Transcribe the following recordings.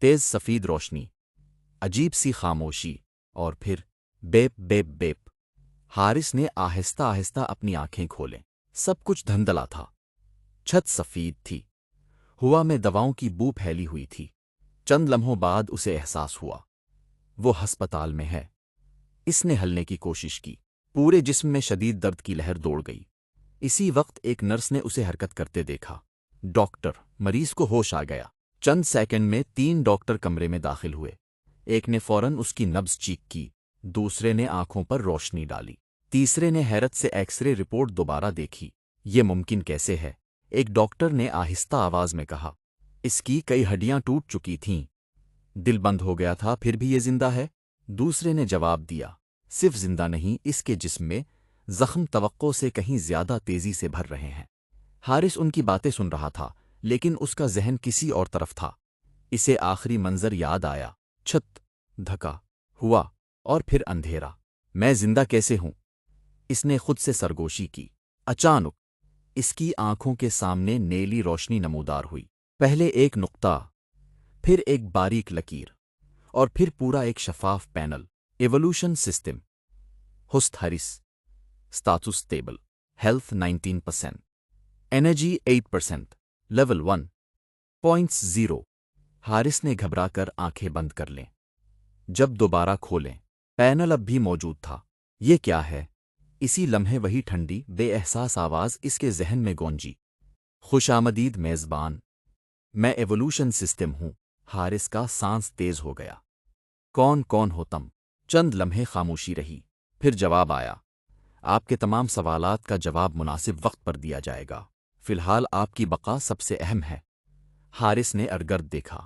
तेज सफेद रोशनी, अजीब सी खामोशी, और फिर बेप बेप बेप। हारिस ने आहिस्ता आहिस्ता अपनी आंखें खोलें। सब कुछ धुंधला था। छत सफेद थी। हवा में दवाओं की बू फैली हुई थी। चंद लम्हों बाद उसे एहसास हुआ वो अस्पताल में है। इसने हिलने की कोशिश की। पूरे जिस्म में शदीद दर्द की लहर दौड़ गई। इसी वक्त एक नर्स ने उसे हरकत करते देखा। डॉक्टर, मरीज को होश आ गया। चंद सेकंड में 3 डॉक्टर कमरे में दाखिल हुए। एक ने फौरन उसकी नब्ज चीक की, दूसरे ने आंखों पर रोशनी डाली, तीसरे ने हैरत से एक्सरे रिपोर्ट दोबारा देखी। ये मुमकिन कैसे है? एक डॉक्टर ने आहिस्ता आवाज में कहा। इसकी कई हड्डियां टूट चुकी थीं। दिल बंद हो गया था, फिर भी ये जिंदा है। दूसरे ने जवाब दिया, सिर्फ जिंदा नहीं, इसके जिस्म में जख्म तवक्को से कहीं ज्यादा तेजी से भर रहे हैं। हारिस उनकी बातें सुन रहा था, लेकिन उसका जहन किसी और तरफ था। इसे आखिरी मंजर याद आया। छत धका हुआ और फिर अंधेरा। मैं जिंदा कैसे हूं? इसने खुद से सरगोशी की। अचानक इसकी आंखों के सामने नीली रोशनी नमूदार हुई। पहले एक नुक्ता, फिर एक बारीक लकीर, और फिर पूरा एक शफाफ पैनल। Evolution system. हुस्ट Haris. Status stable. Health 19%। Energy 8%। Level 1.0। Haris ने घबराकर आंखें बंद कर लें। जब दोबारा खोलें, पैनल अब भी मौजूद था। ये क्या है? इसी लम्हे वही ठंडी बेएहसास आवाज इसके जहन में गूंजी। खुशामदीद मेजबान, मैं एवोल्यूशन सिस्टम हूं। हारिस का सांस तेज हो गया। कौन कौन हो तुम? चंद लम्हे खामोशी रही, फिर जवाब आया। आपके तमाम सवालात का जवाब मुनासिब वक्त पर दिया जाएगा। फिलहाल आपकी बका सबसे अहम है। हारिस ने अरगर्द देखा।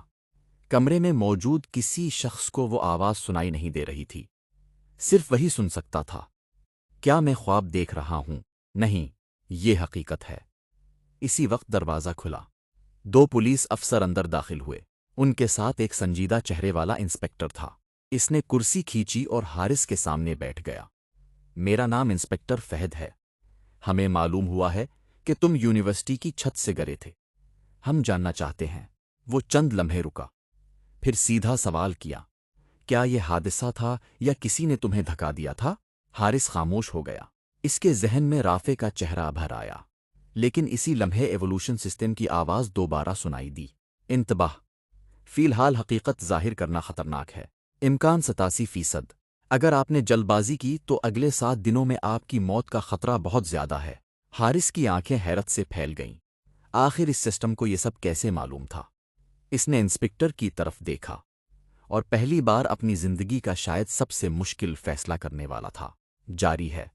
कमरे में मौजूद किसी शख्स को वो आवाज सुनाई नहीं दे रही थी। सिर्फ वही सुन सकता था। क्या मैं ख्वाब देख रहा हूं? नहीं, ये हकीकत है। इसी वक्त दरवाजा खुला। 2 पुलिस अफसर अंदर दाखिल हुए। उनके साथ एक संजीदा चेहरे वाला इंस्पेक्टर था। इसने कुर्सी खींची और हारिस के सामने बैठ गया। मेरा नाम इंस्पेक्टर फहद है। हमें मालूम हुआ है कि तुम यूनिवर्सिटी की छत से गिरे थे। हम जानना चाहते हैं। वो चंद लम्हे रुका, फिर सीधा सवाल किया, क्या यह हादसा था या किसी ने तुम्हें धक्का दिया था? हारिस खामोश हो गया। इसके जहन में राफे का चेहरा भर आया। लेकिन इसी लम्हे एवोल्यूशन सिस्टम की आवाज दोबारा सुनाई दी। इंतबाह, फिलहाल हकीकत जाहिर करना खतरनाक है। इम्कान 87%। अगर आपने जल्दबाजी की तो अगले 7 दिनों में आपकी मौत का खतरा बहुत ज्यादा है। हारिस की आंखें हैरत से फैल गईं। आखिर इस सिस्टम को यह सब कैसे मालूम था? इसने इंस्पेक्टर की तरफ देखा और पहली बार अपनी जिंदगी का शायद सबसे मुश्किल फैसला करने वाला था। जारी है।